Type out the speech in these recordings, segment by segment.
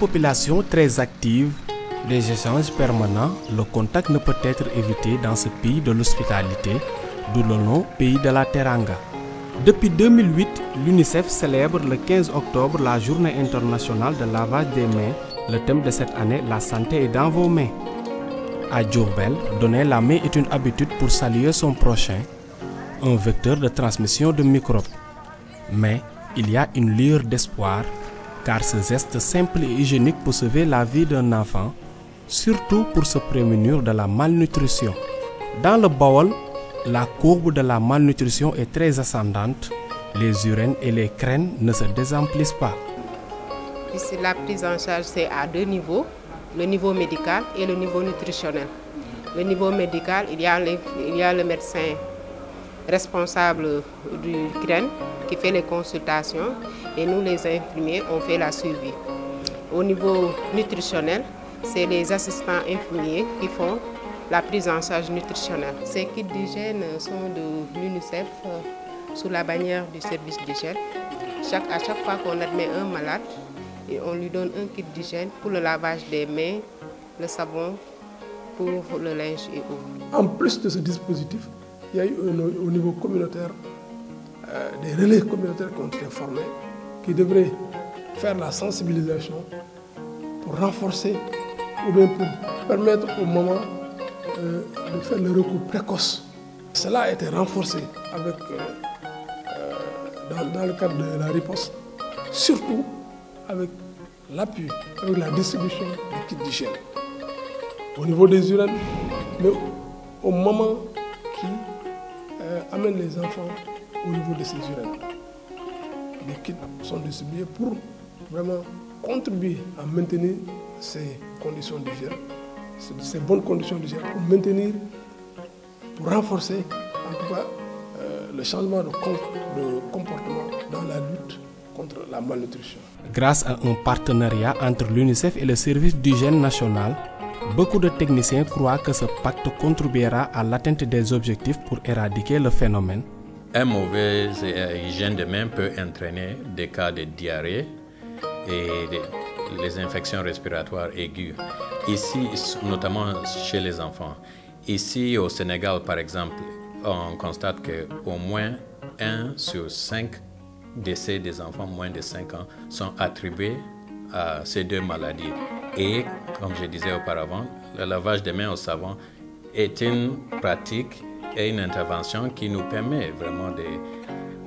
population très active, les échanges permanents, le contact ne peut être évité dans ce pays de l'hospitalité, d'où le nom pays de la Teranga. Depuis 2008, l'UNICEF célèbre le 15 octobre la journée internationale de lavage des mains. Le thème de cette année, la santé est dans vos mains. À Diourbel, donner la main est une habitude pour saluer son prochain, un vecteur de transmission de microbes. Mais il y a une lueur d'espoir, car ce geste simple et hygiénique peut sauver la vie d'un enfant, surtout pour se prémunir de la malnutrition. Dans le Baol, la courbe de la malnutrition est très ascendante. Les urines et les crènes ne se désemplissent pas. Ici, la prise en charge, c'est à deux niveaux, le niveau médical et le niveau nutritionnel. Le niveau médical, il y a le médecin responsable du crène qui fait les consultations et nous, les infirmiers, on fait la suivi. Au niveau nutritionnel, c'est les assistants infirmiers qui font la prise en charge nutritionnelle. Ces kits d'hygiène sont de l'UNICEF sous la bannière du service d'hygiène. À chaque fois qu'on admet un malade, et on lui donne un kit d'hygiène pour le lavage des mains, le savon pour le linge et eau. En plus de ce dispositif, il y a eu au niveau communautaire des relais communautaires qui ont été formés, qui devraient faire la sensibilisation pour renforcer ou bien pour permettre au moment de faire le recours précoce. Cela a été renforcé avec, dans le cadre de la riposte, surtout avec l'appui, avec la distribution des kits d'hygiène. Au niveau des urines, mais au moment qui amène les enfants au niveau de ces urines. Les kits sont distribués pour vraiment contribuer à maintenir ces conditions d'hygiène, ces bonnes conditions d'hygiène, pour maintenir, pour renforcer en tout cas le changement de comportement dans la lutte contre la malnutrition. Grâce à un partenariat entre l'UNICEF et le service d'hygiène national, beaucoup de techniciens croient que ce pacte contribuera à l'atteinte des objectifs pour éradiquer le phénomène. Une mauvaise hygiène des mains peut entraîner des cas de diarrhée et les infections respiratoires aiguës. Ici, notamment chez les enfants. Ici, au Sénégal, par exemple, on constate qu'au moins 1 sur 5 décès des enfants moins de 5 ans sont attribués à ces deux maladies. Et, comme je disais auparavant, le lavage des mains au savon est une pratique et une intervention qui nous permet vraiment de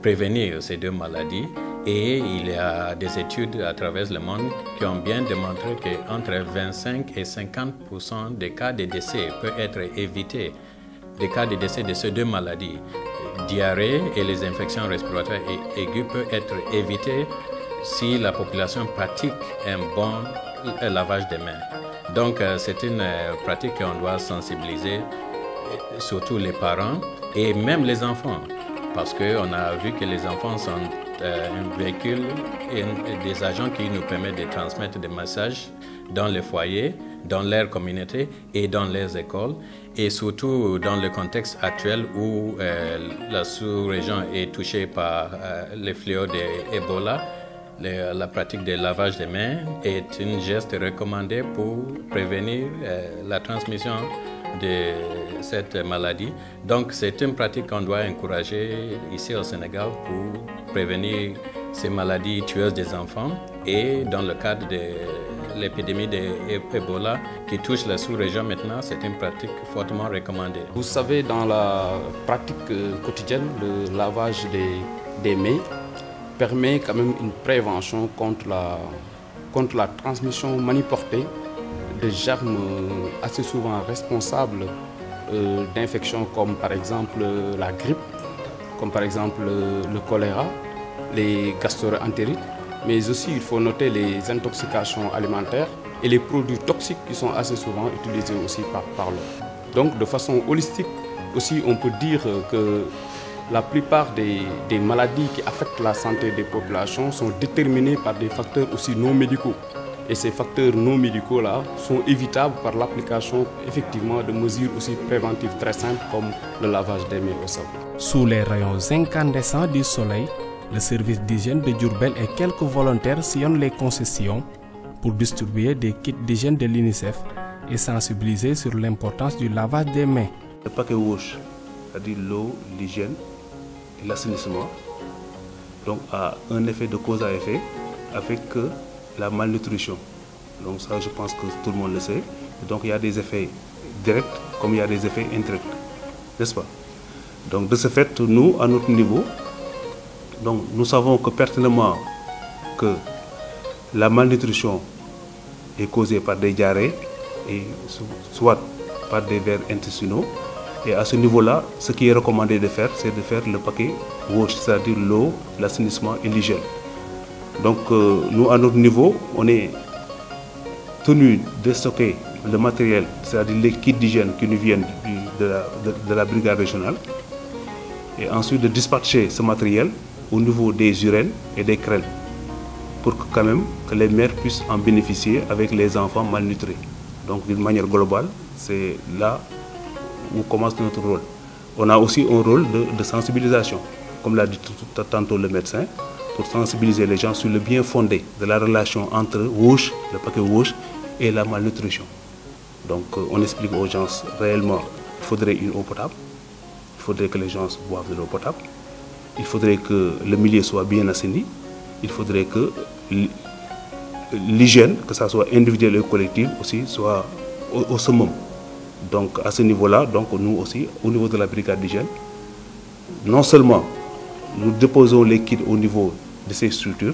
prévenir ces deux maladies. Et il y a des études à travers le monde qui ont bien démontré qu'entre 25 et 50% des cas de décès peuvent être évités. Les cas de décès de ces deux maladies, diarrhée et les infections respiratoires aiguës, peuvent être évités si la population pratique un bon lavage des mains. Donc c'est une pratique qu'on doit sensibiliser, surtout les parents et même les enfants, parce qu'on a vu que les enfants sont un véhicule et des agents qui nous permettent de transmettre des messages dans les foyers, dans leur communauté et dans les écoles, et surtout dans le contexte actuel où la sous-région est touchée par les fléaux d'Ebola. La pratique de lavage des mains est un geste recommandé pour prévenir la transmission de cette maladie. Donc c'est une pratique qu'on doit encourager ici au Sénégal pour prévenir ces maladies tueuses des enfants. Et dans le cadre de l'épidémie d'Ebola qui touche la sous-région maintenant, c'est une pratique fortement recommandée. Vous savez, dans la pratique quotidienne, le lavage des mains permet quand même une prévention contre la transmission maniportée de germes assez souvent responsables d'infections comme par exemple la grippe, comme par exemple le choléra, les gastro-entérites, mais aussi il faut noter les intoxications alimentaires et les produits toxiques qui sont assez souvent utilisés aussi par l'homme. Donc de façon holistique aussi on peut dire que la plupart des maladies qui affectent la santé des populations sont déterminées par des facteurs aussi non médicaux. Et ces facteurs non médicaux-là sont évitables par l'application effectivement de mesures aussi préventives très simples comme le lavage des mains au savon. Sous les rayons incandescents du soleil, le service d'hygiène de Diourbel et quelques volontaires sillonnent les concessions pour distribuer des kits d'hygiène de l'UNICEF et sensibiliser sur l'importance du lavage des mains. Le paquet WASH, c'est-à-dire l'eau, l'hygiène et l'assainissement, donc a un effet de cause à effet avec la malnutrition. Donc ça, je pense que tout le monde le sait. Donc il y a des effets directs comme il y a des effets indirects, n'est-ce pas? Donc de ce fait, nous, à notre niveau, donc, nous savons que pertinemment que la malnutrition est causée par des diarrhées et soit par des vers intestinaux. Et à ce niveau-là, ce qui est recommandé de faire, c'est de faire le paquet WASH, c'est-à-dire l'eau, l'assainissement et l'hygiène. Donc nous, à notre niveau, on est tenu de stocker le matériel, c'est-à-dire les kits d'hygiène qui nous viennent de la brigade régionale, et ensuite de dispatcher ce matériel au niveau des urènes et des crêles, pour que quand même que les mères puissent en bénéficier avec les enfants malnutris. Donc d'une manière globale, c'est là où commence notre rôle. On a aussi un rôle de sensibilisation, comme l'a dit tantôt le médecin, pour sensibiliser les gens sur le bien fondé de la relation entre WASH, le paquet WASH, et la malnutrition. Donc on explique aux gens réellement qu'il faudrait une eau potable, il faudrait que les gens boivent de l'eau potable, il faudrait que le milieu soit bien assaini, il faudrait que l'hygiène, que ce soit individuelle et collective, aussi soit au summum. Donc à ce niveau-là, donc nous aussi, au niveau de la brigade d'hygiène, non seulement nous déposons les kits au niveau de ces structures,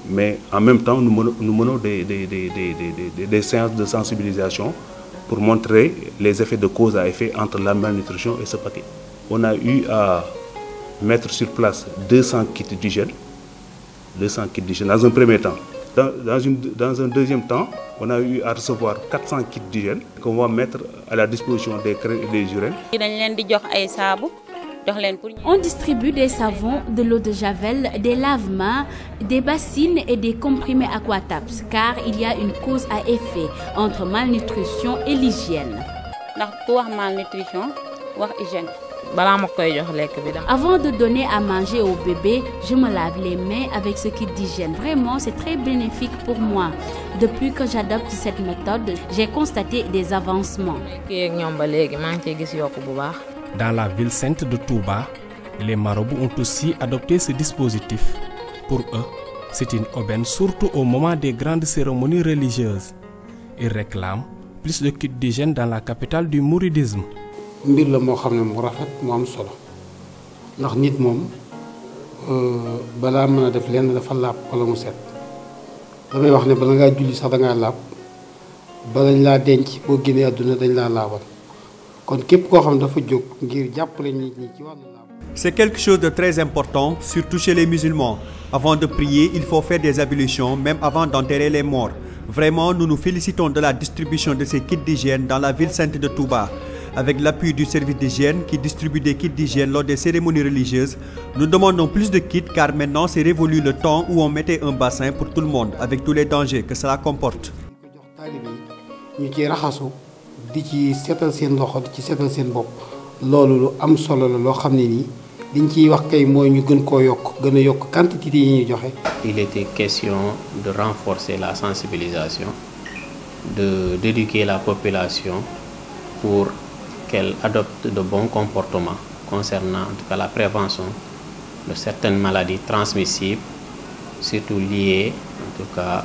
mais en même temps nous menons des séances de sensibilisation pour montrer les effets de cause à effet entre la malnutrition et ce paquet. On a eu à mettre sur place 200 kits d'hygiène, dans un premier temps. Dans un deuxième temps, on a eu à recevoir 400 kits d'hygiène qu'on va mettre à la disposition des crêles et des urènes. On distribue des savons, de l'eau de javel, des lave-mains, des bassines et des comprimés Aquatabs, car il y a une cause à effet entre malnutrition et l'hygiène. Avant de donner à manger au bébé, je me lave les mains avec ce kit d'hygiène. Vraiment, c'est très bénéfique pour moi. Depuis que j'adopte cette méthode, j'ai constaté des avancements. Dans la ville sainte de Touba, les marabouts ont aussi adopté ce dispositif. Pour eux, c'est une aubaine, surtout au moment des grandes cérémonies religieuses. Ils réclament plus de kits d'hygiène dans la capitale du mouridisme. mbir la moo xam ne mu rafet mu am solo ndax nit moom balaa mën a def lenn dafa laab wala mu set damay wax ne bala ngaa julli sax da ngaa laab balañ laa denc boo génnee àdduna dañ laa laabal kon képp koo xam dafa jóg ngir jàppale nit ñi ci wàllu laab. C'est quelque chose de très important, surtout chez les musulmans. Avant de prier, il faut faire des ablutions, même avant d'enterrer les morts. Vraiment, nous nous félicitons de la distribution de ces kits d'hygiène dans la ville sainte de Touba. Avec l'appui du service d'hygiène qui distribue des kits d'hygiène lors des cérémonies religieuses, nous demandons plus de kits car maintenant c'est révolu le temps où on mettait un bassin pour tout le monde avec tous les dangers que cela comporte. ñu ci raxasu di ci seetal seen loxo di ci seetal seen bopp loolu lu am solo la loo xam ne nii liñ ciy wax kay mooy ñu gën koo yokk gën a yokk quantité yi ñuy joxe. Il était question de renforcer la sensibilisation, d'éduquer la population pour qu'elle adopte de bons comportements concernant en tout cas la prévention de certaines maladies transmissibles, surtout liées en tout cas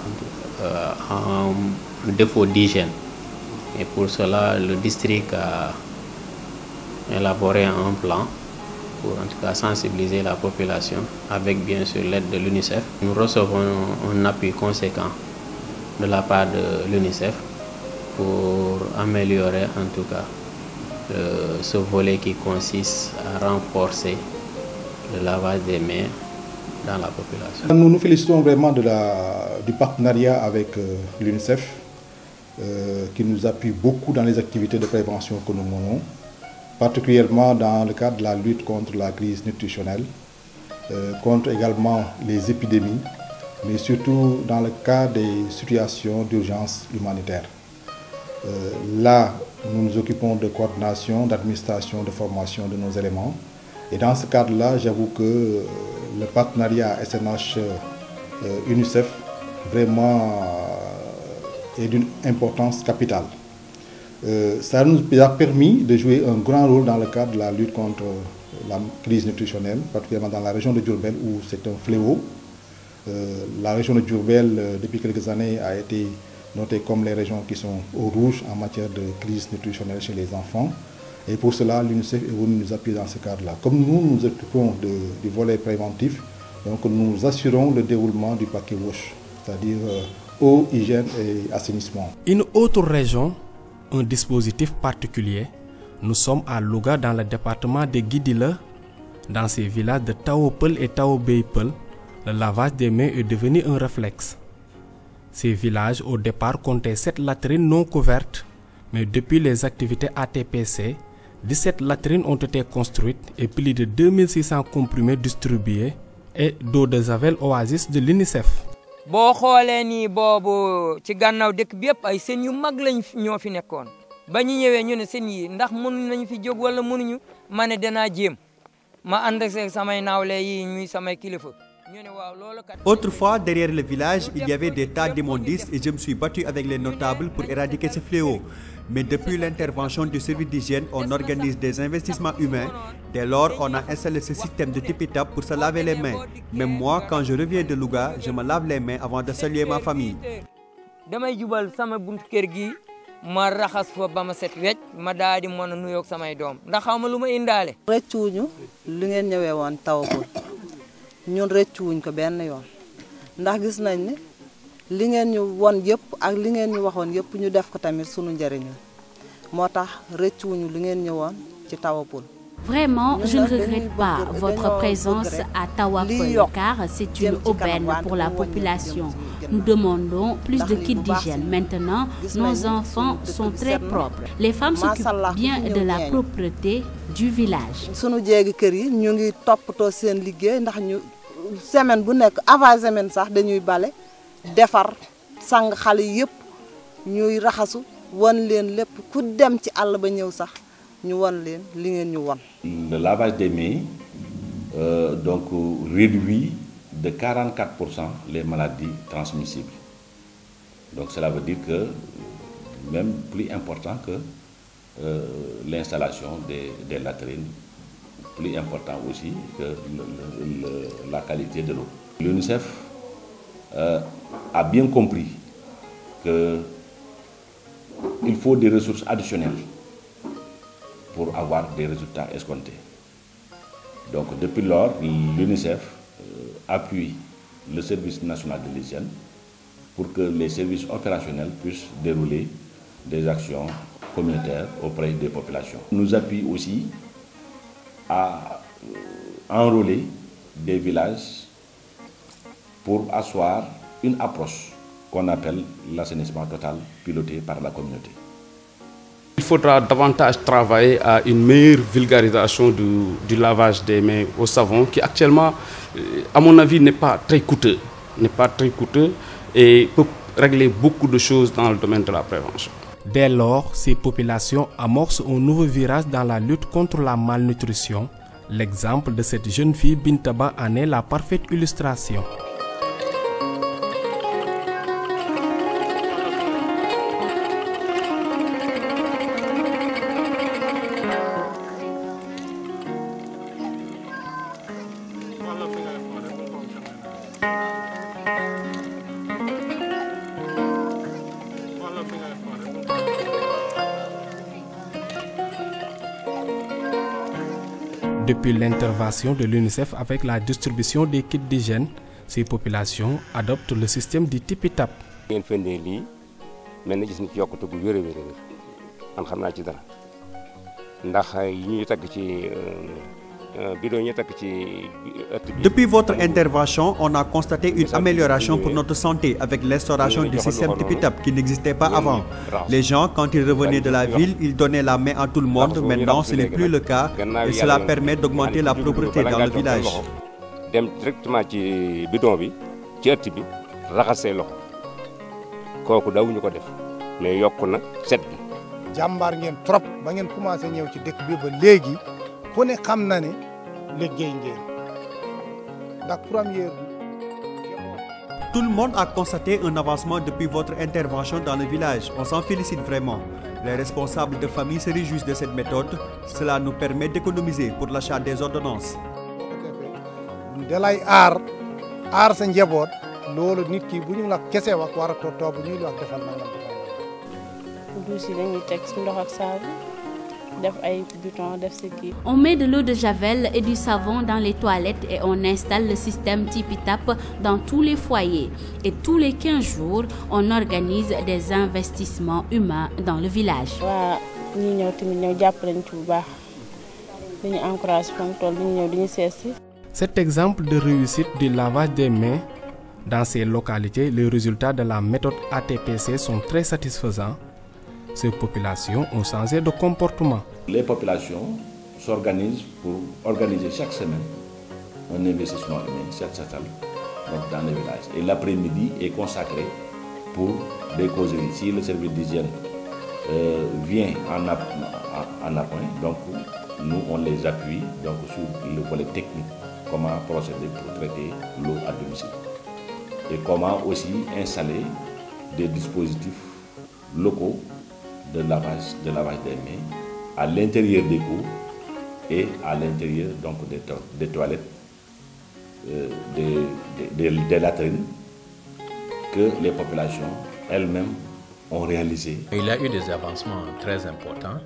à un défaut d'hygiène. Et pour cela, le district a élaboré un plan pour en tout cas sensibiliser la population avec bien sûr l'aide de l'UNICEF. Nous recevons un appui conséquent de la part de l'UNICEF pour améliorer en tout cas ce volet qui consiste à renforcer le lavage des mains dans la population. Nous nous félicitons vraiment du partenariat avec l'UNICEF qui nous appuie beaucoup dans les activités de prévention que nous menons, particulièrement dans le cadre de la lutte contre la crise nutritionnelle, contre également les épidémies, mais surtout dans le cas des situations d'urgence humanitaire. Là, nous nous occupons de coordination, d'administration, de formation de nos éléments. Et dans ce cadre-là, j'avoue que le partenariat SNH-UNICEF vraiment est d'une importance capitale. Ça nous a permis de jouer un grand rôle dans le cadre de la lutte contre la crise nutritionnelle, particulièrement dans la région de Diourbel où c'est un fléau. La région de Diourbel, depuis quelques années, a été notée comme les régions qui sont au rouge en matière de crise nutritionnelle chez les enfants. Et pour cela, l'UNICEF est venu nous appuyer dans ce cadre-là. Comme nous nous occupons du volet préventif, donc nous assurons le déroulement du paquet WASH, c'est-à-dire eau, hygiène et assainissement. Une autre région, un dispositif particulier. Nous sommes à Louga dans le département de Guidila. Dans ces villages de Taopel et Taobeypel, le lavage des mains est devenu un réflexe. Ces villages au départ comptaient 7 latrines non couvertes, mais depuis les activités ATPC, 17 latrines ont été construites et plus de 2600 comprimés distribués et d'eau de Javel Oasis de l'UNICEF. boo xoolee nii boobu ci gannaaw dëkk bi yëpp ay seen yu mag lañ ñoo fi nekkoon ba ñu ñëwee ñu ne seen yi ndax mënu nañu fi jóg wala mënuñu ma ne danaa jéem ma ànd ak samay naawle yi ñuy samay kilifa. Autrefois, derrière le village, il y avait des tas d'immondices et je me suis battu avec les notables pour éradiquer ce fléau. Mais depuis l'intervention du service d'hygiène, on organise des investissements humains. Dès lors, on a installé ce système de Tipitap pour se laver les mains. Même moi, quand je reviens de Louga, je me lave les mains avant de saluer ma famille. damay jubal sama buntu kër gi ma raxas fa ba ma set wecc ma daal di mën a nuyoog samay doom ndax xaw ma lu ma indaale. rëccuwuñu li ngeen ñëwee woon Taobel ñun rëccuwuñ ko benn yoon ndax gis nañ ne li ngeen ñu won yëpp ak li ngeen ñu waxoon yëpp ñu def ko tamit sunu njëriñu moo tax rëccuwuñu li ngeen ñëwoon ci Taobel. Vraiment, je ne regrette pas votre présence à Taobel car c'est une aubaine pour la population. Nous demandons plus de kits d'hygiène. Maintenant, nos enfants sont très propres. Les femmes s'occupent bien de la propreté du village. Sunu jéegi kër yi ñu ngi toppatoo seen liggéey ndax ñu semaine bu nekk avant semaine sax dañuy bale defar sang xale yëpp ñuy raxasu won leen lépp ku dem ci àll ba ñëw sax ñu won leen li ngeen ñu won. Le lavage des mains donc réduit de 44% les maladies transmissibles. Donc cela veut dire que même plus important que l'installation des latrines, plus important aussi que la qualité de l'eau. L'UNICEF a bien compris qu'il faut des ressources additionnelles pour avoir des résultats escomptés. Donc depuis lors, l'UNICEF appuie le service national de l'hygiène pour que les services opérationnels puissent dérouler des actions communautaires auprès des populations. Nous appuie aussi à enrôler des villages pour asseoir une approche qu'on appelle l'assainissement total piloté par la communauté. Il faudra davantage travailler à une meilleure vulgarisation du lavage des mains au savon qui actuellement, à mon avis, n'est pas très coûteux et peut régler beaucoup de choses dans le domaine de la prévention. Dès lors, ces populations amorcent un nouveau virage dans la lutte contre la malnutrition. L'exemple de cette jeune fille Bintaba en est la parfaite illustration. Depuis l'intervention de l'UNICEF avec la distribution des kits d'hygiène, ces populations adoptent le système du Tipitap. Depuis votre intervention, on a constaté une amélioration pour notre santé avec l'instauration du système Tipitap qui n'existait pas avant. Les gens, quand ils revenaient de la ville, ils donnaient la main à tout le monde. Maintenant, ce n'est plus le cas et cela permet d'augmenter la propreté dans le village. Jambar ngeen trop ba ngeen commencé ñëw ci dëkk bi ba léegi ku ne xam na ne liggéey ngeen ndax première. Tout le monde a constaté un avancement depuis votre intervention dans le village. On s'en félicite vraiment. Les responsables de famille se réjouissent de cette méthode. Cela nous permet d'économiser pour l'achat des ordonnances. dalay aar sa njaboot loolu nit ki bu ñu la kese wax war a toog bu ñuy wax defal na la douche yi dañuy teg ndox ak saabu def ay bouton def ci kii. On met de l'eau de javel et du savon dans les toilettes et on installe le système Tipi-Tap dans tous les foyers. Et tous les 15 jours, on organise des investissements humains dans le village. waa ñi ñëw tamit ñëw jàppale ñu ci bu baax dañu encouragé fa mu toll dañu ñëw dañu seet si. Cet exemple de réussite du lavage des mains dans ces localités, les résultats de la méthode ATPC sont très satisfaisants. Ces populations ont changé de comportement. Les populations s'organisent pour organiser chaque semaine un investissement humain, dans les villages. Et l'après-midi est consacré pour des causeries. Si le service d'hygiène vient en appoint, donc nous on les appuie donc, sur le volet technique, comment procéder pour traiter l'eau à domicile. Et comment aussi installer des dispositifs locaux de lavage des mains à l'intérieur des cours et à l'intérieur donc des toilettes, des latrines que les populations elles-mêmes ont réalisées. Il y a eu des avancements très importants.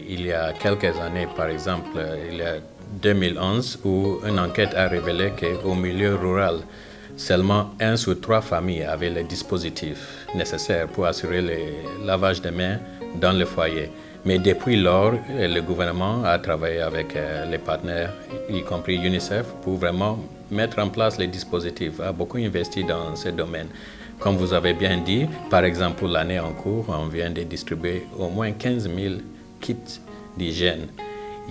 Il y a quelques années, par exemple, il y a 2011, où une enquête a révélé qu'au milieu rural, seulement 1 sur 3 familles avaient les dispositifs nécessaires pour assurer le lavage des mains dans le foyer. Mais depuis lors, le gouvernement a travaillé avec les partenaires, y compris UNICEF, pour vraiment mettre en place les dispositifs, a beaucoup investi dans ce domaine. Comme vous avez bien dit, par exemple, pour l'année en cours, on vient de distribuer au moins 15 000 kits d'hygiène,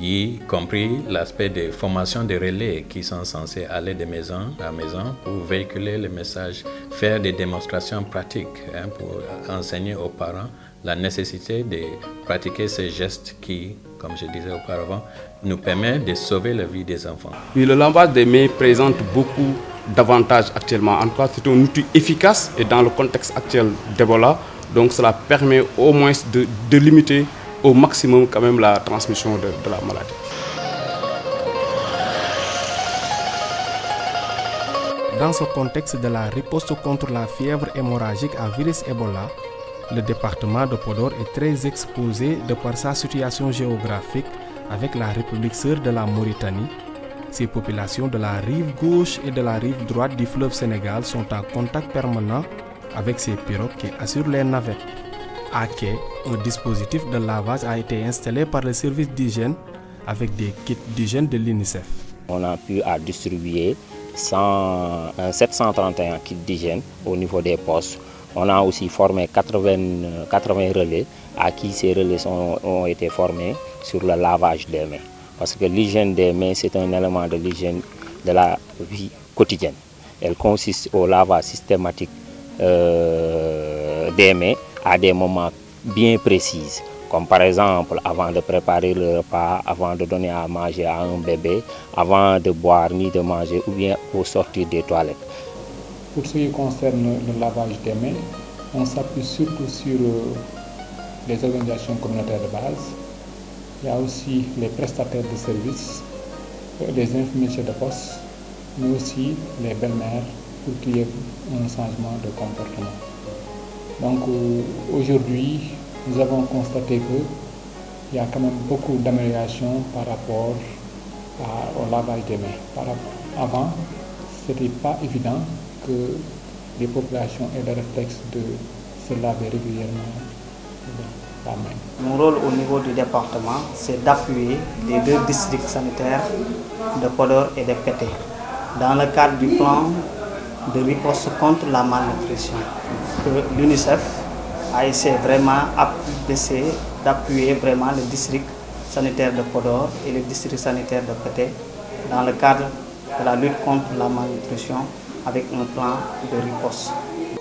y compris l'aspect de formation des relais qui sont censés aller de maison à maison pour véhiculer le message, faire des démonstrations pratiques pour enseigner aux parents la nécessité de pratiquer ces gestes qui, comme je disais auparavant, nous permettent de sauver la vie des enfants. Oui, le lavage des mains présente beaucoup d'avantages actuellement. En tout cas, c'est un outil efficace et dans le contexte actuel d'Ebola, donc cela permet au moins de limiter au maximum quand même la transmission de la maladie. Dans ce contexte de la riposte contre la fièvre hémorragique à virus Ebola, le département de Podor est très exposé de par sa situation géographique avec la République sœur de la Mauritanie. Ces populations de la rive gauche et de la rive droite du fleuve Sénégal sont en contact permanent avec ces pirogues qui assurent les navettes. À quai, un dispositif de lavage a été installé par le service d'hygiène avec des kits d'hygiène de l'UNICEF. On a pu distribuer 731 kits d'hygiène au niveau des postes. On a aussi formé 80 relais à qui ces relais ont été formés sur le lavage des mains. Parce que l'hygiène des mains, c'est un élément de l'hygiène de la vie quotidienne. Elle consiste au lavage systématique des mains à des moments bien précis, comme par exemple avant de préparer le repas, avant de donner à manger à un bébé, avant de boire ni de manger ou bien au sortir des toilettes. Pour ce qui concerne le lavage des mains, on s'appuie surtout sur les organisations communautaires de base. Il y a aussi les prestataires de services, les infirmiers de poste, mais aussi les belles-mères pour qu'il y ait un changement de comportement. Donc aujourd'hui, nous avons constaté qu'il y a quand même beaucoup d'améliorations par rapport au lavage des mains. Avant, ce n'était pas évident que les populations aient le réflexe de se laver régulièrement la main. Mon rôle au niveau du département, c'est d'appuyer les 2 districts sanitaires de Podor et de Pété dans le cadre du plan de riposte contre la malnutrition. L'UNICEF a essayé vraiment d'appuyer vraiment le district sanitaire de Podor et le district sanitaire de Pété dans le cadre de la lutte contre la malnutrition avec un plan de riposte.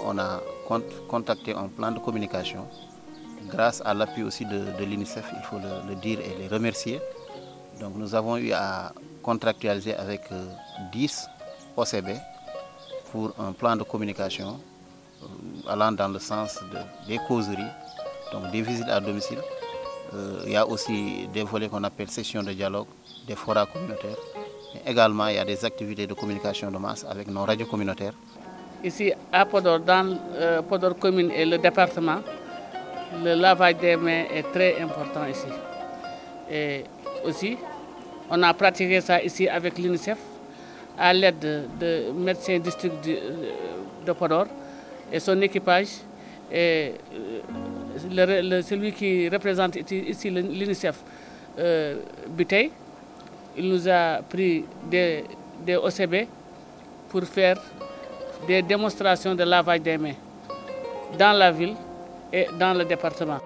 On a contacté un plan de communication grâce à l'appui aussi de l'UNICEF, il faut le dire et les remercier. Donc nous avons eu à contractualiser avec 10 OCB pour un plan de communication allant dans le sens des causeries, donc des visites à domicile. Il y a aussi des volets qu'on appelle sessions de dialogue, des forats communautaires. Et également, il y a des activités de communication de masse avec nos radios communautaires. Ici, à Podor, dans Podor commune et le département, le lavage des mains est très important ici. Et aussi, on a pratiqué ça ici avec l'UNICEF à l'aide de médecins district de Podor et son équipage. Et celui qui représente ici l'UNICEF, Butey, il nous a pris des OCB pour faire des démonstrations de lavage des mains dans la ville et dans le département.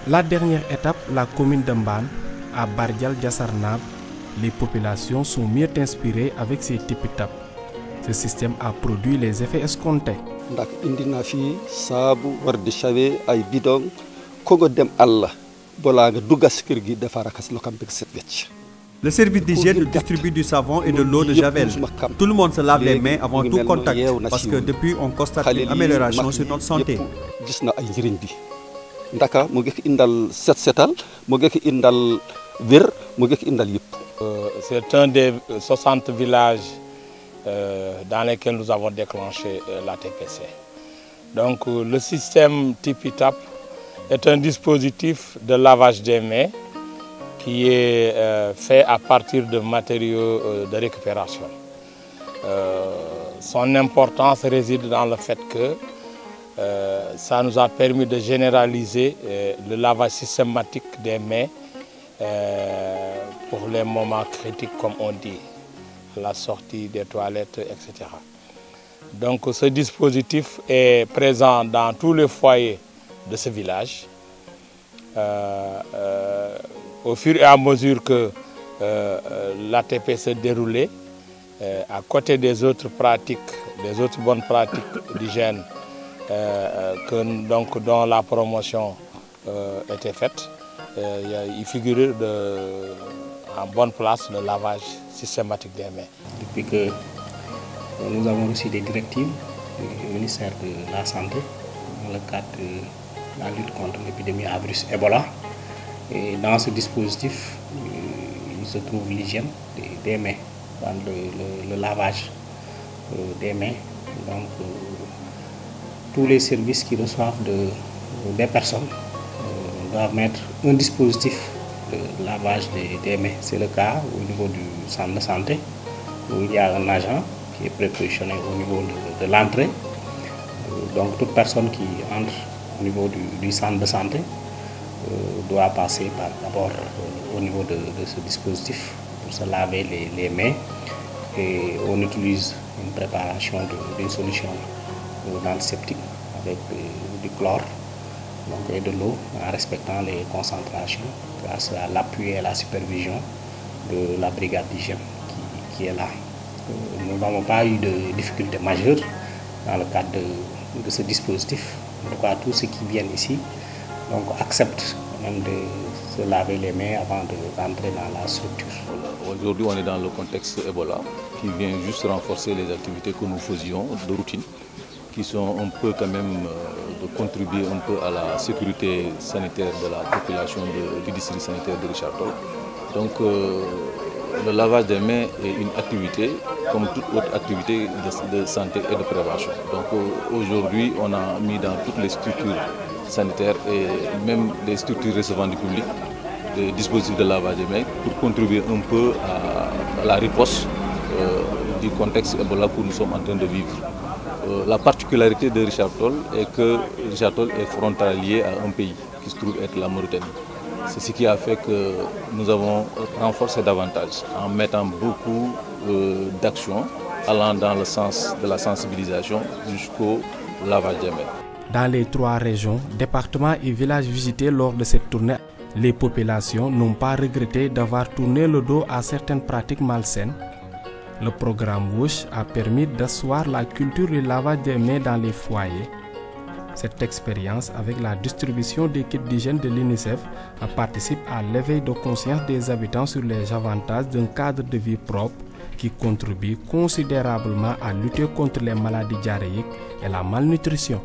La dernière étape, la commune de Mbane, à Bardial Diassarnab, les populations sont mieux inspirées avec ces tipitap. Ce système a produit les effets escomptés. Le service d'hygiène distribue du savon et de l'eau de Javel. Tout le monde se lave les mains avant tout contact parce que depuis on constate une amélioration sur notre santé. C'est un des 60 villages dans lesquels nous avons déclenché la TPC. Donc le système TipiTap est un dispositif de lavage des mains qui est fait à partir de matériaux de récupération. Son importance réside dans le fait que ça nous a permis de généraliser le lavage systématique des mains pour les moments critiques, comme on dit, la sortie des toilettes, etc. Donc ce dispositif est présent dans tous les foyers de ce village. Au fur et à mesure que l'ATP se déroulait, à côté des autres pratiques, des autres bonnes pratiques d'hygiène dont la promotion était faite, il figurait en bonne place le lavage systématique des mains. Depuis que nous avons reçu des directives du ministère de la Santé dans le cadre de la lutte contre l'épidémie à virus Ebola, et dans ce dispositif, il se trouve l'hygiène des mains, dans le lavage des mains. Donc, tous les services qui reçoivent des personnes doivent mettre un dispositif de lavage des mains. C'est le cas au niveau du centre de santé, où il y a un agent qui est prépositionné au niveau de l'entrée. Donc toute personne qui entre au niveau du centre de santé doit passer d'abord au niveau de ce dispositif pour se laver les mains. Et on utilise une préparation d'une solution d'antiseptique avec du chlore et de l'eau en respectant les concentrations grâce à l'appui et à la supervision de la brigade d'hygiène qui est là. Nous n'avons pas eu de difficultés majeures dans le cadre de ce dispositif. En tout cas, tous ceux qui viennent ici acceptent même de se laver les mains avant d'entrer dans la structure. Aujourd'hui, on est dans le contexte Ebola qui vient juste renforcer les activités que nous faisions de routine, qui sont un peu quand même de contribuer un peu à la sécurité sanitaire de la population du district sanitaire de Richard Toll. Donc le lavage des mains est une activité comme toute autre activité de santé et de prévention. Donc aujourd'hui, on a mis dans toutes les structures sanitaires et même les structures recevant du public des dispositifs de lavage des mains pour contribuer un peu à la riposte du contexte Ebola que nous sommes en train de vivre. La particularité de Richard Toll est que Richard Toll est frontalier à un pays qui se trouve être la Mauritanie. C'est ce qui a fait que nous avons renforcé davantage en mettant beaucoup d'actions allant dans le sens de la sensibilisation jusqu'au lavage des mains. Dans les 3 régions, départements et villages visités lors de cette tournée, les populations n'ont pas regretté d'avoir tourné le dos à certaines pratiques malsaines. Le programme WASH a permis d'asseoir la culture du lavage des mains dans les foyers. Cette expérience avec la distribution des kits d'hygiène de l'UNICEF participe à l'éveil de conscience des habitants sur les avantages d'un cadre de vie propre qui contribue considérablement à lutter contre les maladies diarrhéiques et la malnutrition.